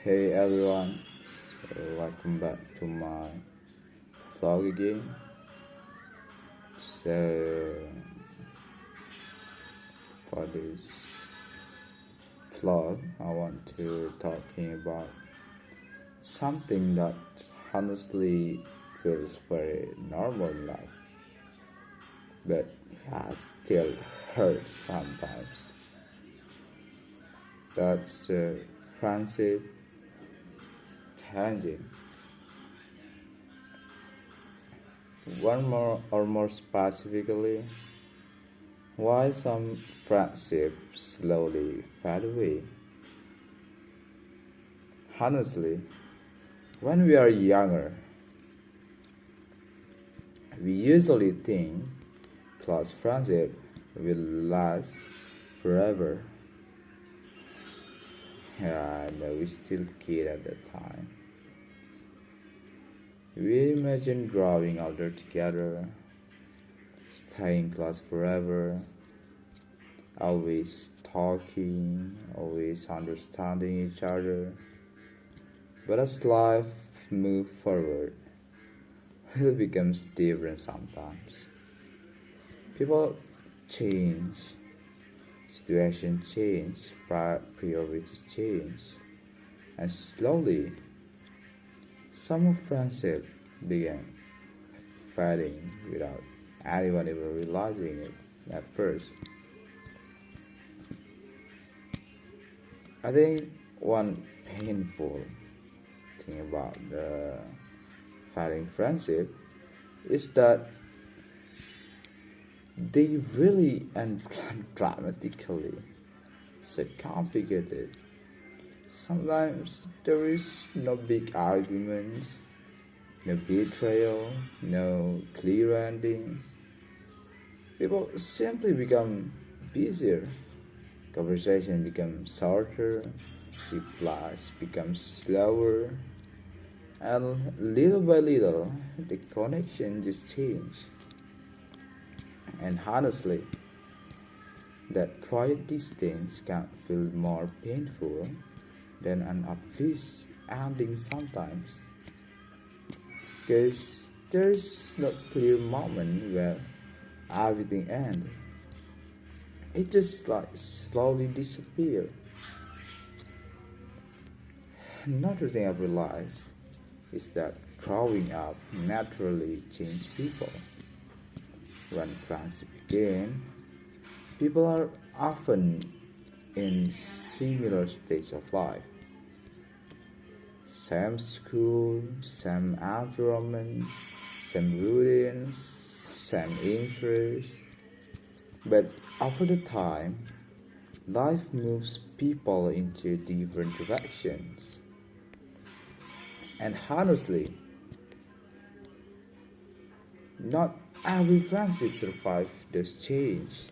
Hey everyone, welcome back to my vlog again. So, for this vlog, I want to talking about something that honestly feels very normal in life, but still hurts sometimes. That's friendship changing. One more specifically, why some friendships slowly fade away. Honestly, when we are younger, we usually think close friendship will last forever. Yeah, no, we still kid at that time. We imagine growing older together, staying close forever, always talking, always understanding each other. But as life moves forward, it becomes different sometimes. People change, situations change, priorities change, and slowly, some of friendship began fading without anyone even realizing it at first. I think one painful thing about the fading friendship is that they really end dramatically. So complicated. Sometimes there is no big arguments, no betrayal, no clear ending. People simply become busier. Conversation becomes shorter, replies become slower, and little by little, the connection just change. And honestly, that quiet distance can feel more painful than an obvious ending sometimes. Because there's no clear moment where everything ends. It just like slowly disappears. Another thing I've realized is that growing up naturally changes people. When friends begin, people are often in similar stage of life. Same school, same environment, same routines, same interests. But over the time, life moves people into different directions. And honestly, not every friendship survives this change.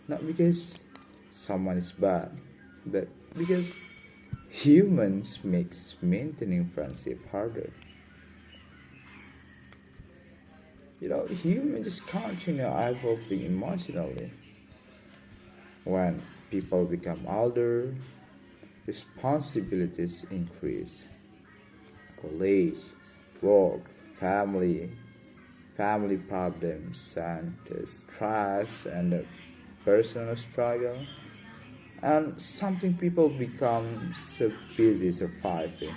Not because someone is bad, but because humans makes maintaining friendship harder. Humans just continue evolving emotionally. When people become older, responsibilities increase. College, work, family, family problems, and the stress and the personal struggle. And something people become so busy surviving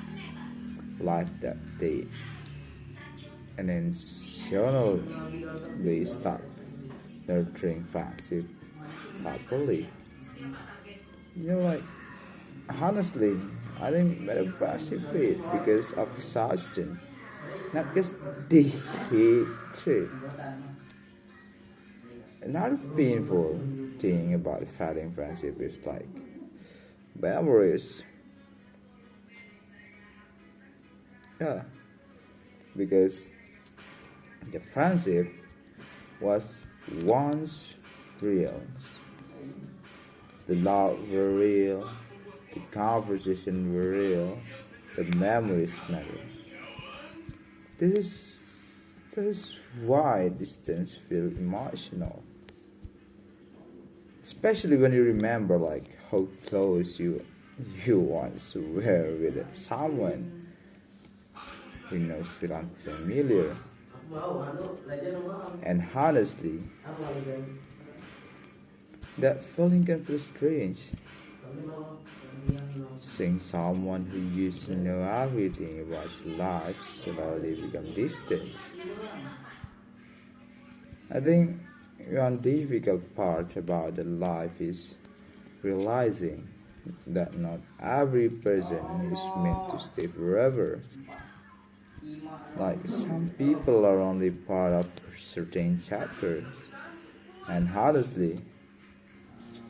life that and then sooner they stop nurturing friendship properly. Like honestly, I think many friendship fade because of exhaustion, not because they hate it. Another painful thing about fading friendship is like memories. Yeah, because the friendship was once real. The love were real, the conversation were real, the memories matter. This is this is why distance feel emotional. Especially when you remember like how close you you once were with someone who knows feel unfamiliar. And honestly, that feeling can feel strange. Seeing someone who used to know everything about life slowly become distant. I think one difficult part about the life is realizing that not every person is meant to stay forever. Like some people are only part of certain chapters. And honestly,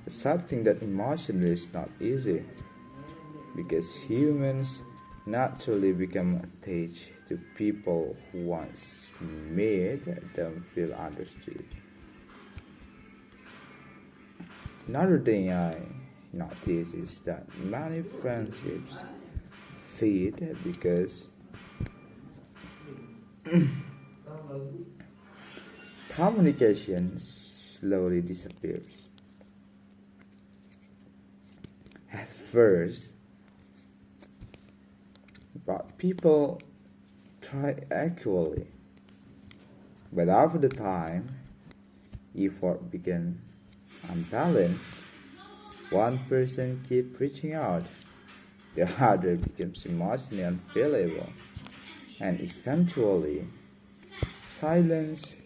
accepting that emotionally is not easy because humans naturally become attached to people who once made them feel understood. Another thing I notice is that many friendships fade because communication slowly disappears. At first, but people try equally, but after the time, effort began unbalanced. One person keeps reaching out, the other becomes emotionally unavailable, and eventually, silence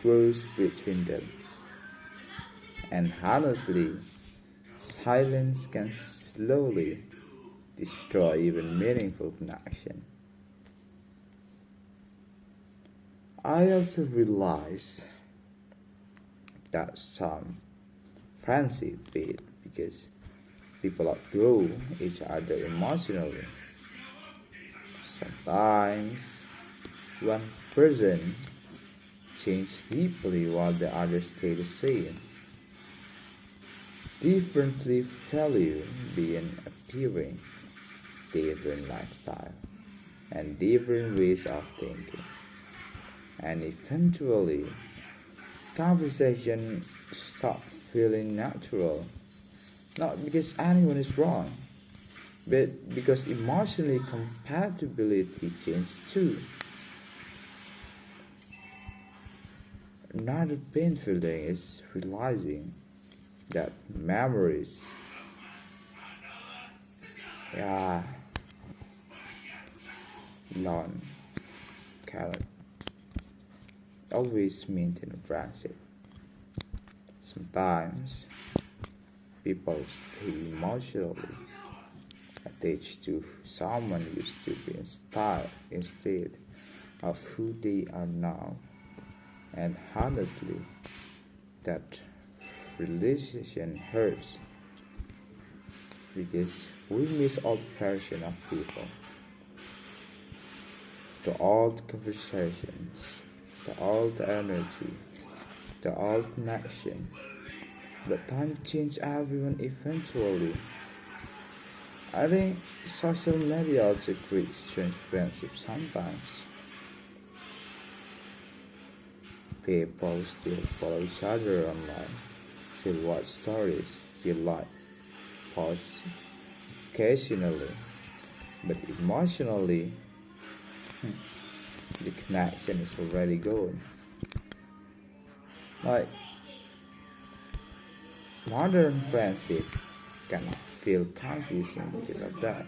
grows between them. And honestly, silence can slowly destroy even meaningful connection. I also realize that some friendship fade because people outgrow each other emotionally. Sometimes one person changes deeply while the others stay the same. Differently value being appearing, different lifestyle, and different ways of thinking. And eventually, conversation stop feeling natural, not because anyone is wrong, but because emotionally compatibility changes too. Another painful thing is realizing that memories, yeah, long, cannot always maintain a friendship. Sometimes people stay emotionally attached to someone used to be instead of who they are now. And honestly, that realization hurts because we miss old version of people, the old conversations, the old energy, the old connection. But time changed everyone eventually. I think social media also creates strange friendships sometimes. People still follow each other online, still watch stories, still like posts occasionally, but emotionally, the connection is already gone. Like modern friendship can feel confusing because of that.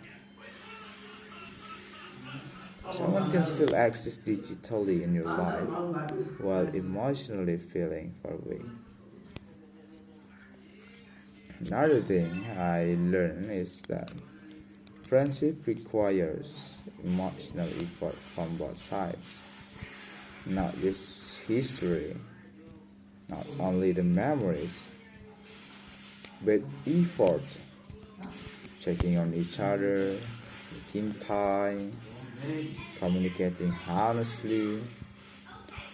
Someone can still exist digitally in your life while emotionally feeling far away. Another thing I learned is that friendship requires emotional effort from both sides, not just history, not only the memories, but effort, checking on each other, making time, communicating honestly,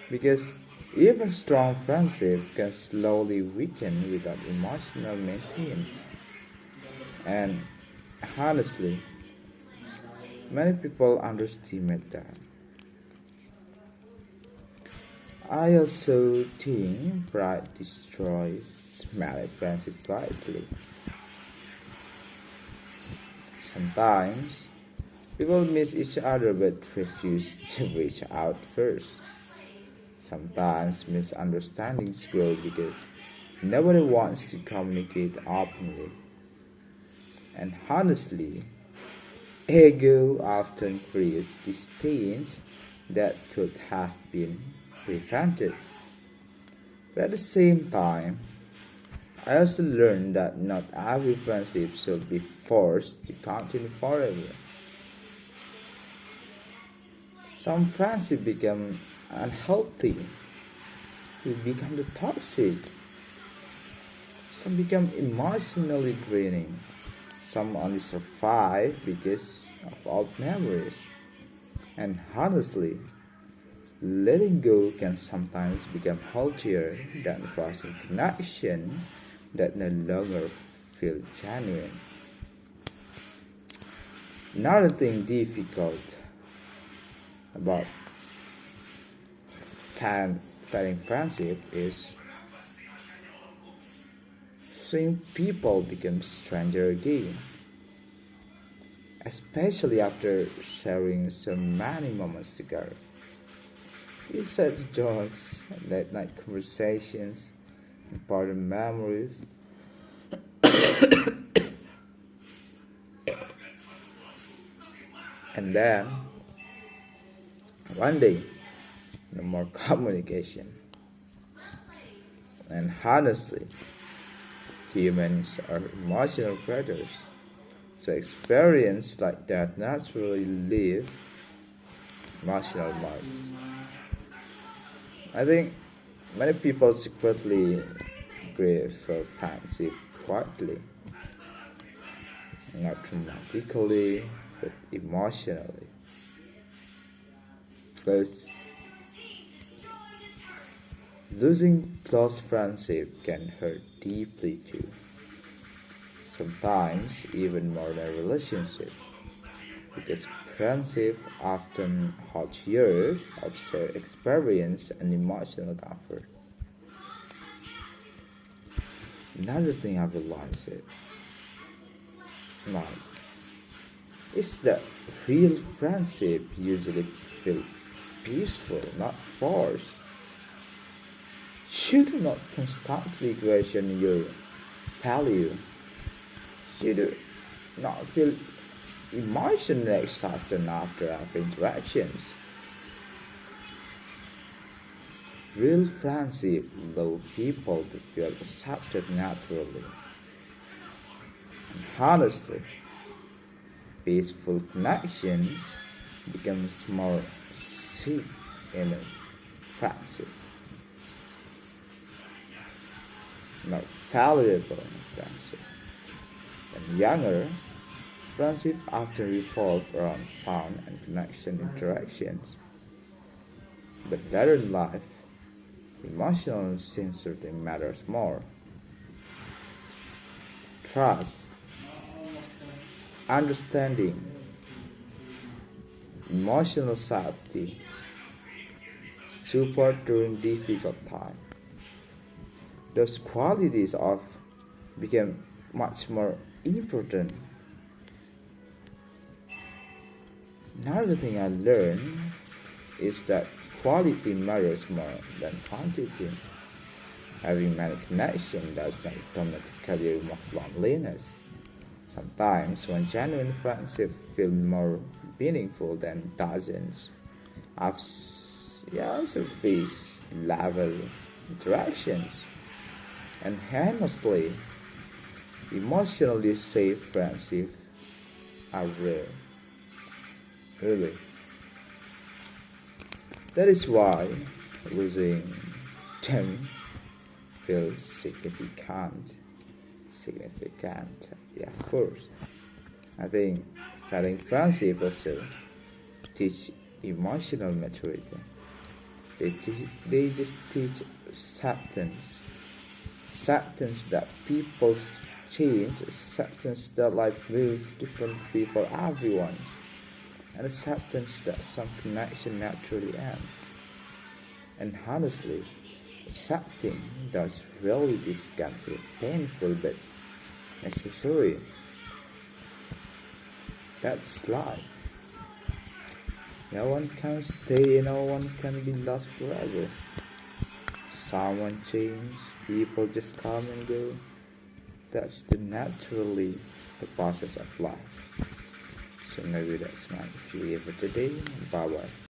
because even strong friendship can slowly weaken without emotional maintenance. And honestly, many people underestimate that. I also think pride destroys married friendship quietly. Sometimes people miss each other but refuse to reach out first. Sometimes misunderstandings grow because nobody wants to communicate openly. And honestly, ego often creates distance that could have been prevented. But at the same time, I also learned that not every friendship should be forced to continue forever. Some friendships become unhealthy, they become the toxic. Some become emotionally draining. Some only survive because of old memories. And honestly, letting go can sometimes become healthier than forcing connection that no longer feel genuine. Another thing difficult about failing friendship is seeing people become stranger again, especially after sharing so many moments together. Inside jokes, late night conversations, important memories, and then one day, no more communication. And honestly, humans are emotional creatures, so experience like that naturally leave emotional marks. I think many people secretly grieve for friendship quietly, not dramatically, but emotionally. Because losing close friendship can hurt deeply too, sometimes even more than relationship, because friendship often holds years of shared experience and emotional comfort. Another thing I realized now is that real friendship usually feel peaceful, not forced. You do not constantly question your value. You do not feel emotionally exhausted after our interactions. Real friendship allows people to feel accepted naturally. And honestly, peaceful connections becomes more safe in a friendship, more valuable in a friendship. And younger, friendship often revolve around fun and connection interactions. But later in life, emotional sincerity matters more. Trust, understanding, emotional safety, support during difficult times. Those qualities of become much more important. Another thing I learned is that quality matters more than quantity. Having many connections does not automatically remove loneliness. Sometimes one genuine friendship feels more meaningful than dozens of surface level interactions. And honestly, emotionally safe friendships are rare. Really. That is why losing them feels significant. Significant. Yeah, of course. I think failing friendship also teach emotional maturity. They just teach acceptance. Acceptance that people change, acceptance that life moves differently for everyone, and acceptance that some connection naturally end. And honestly, accepting does really this can feel painful but necessary. That's life. No one can stay, no one can be lost forever. Someone change, people just come and go. That's naturally the process of life. So maybe that's my view for today. Bye bye.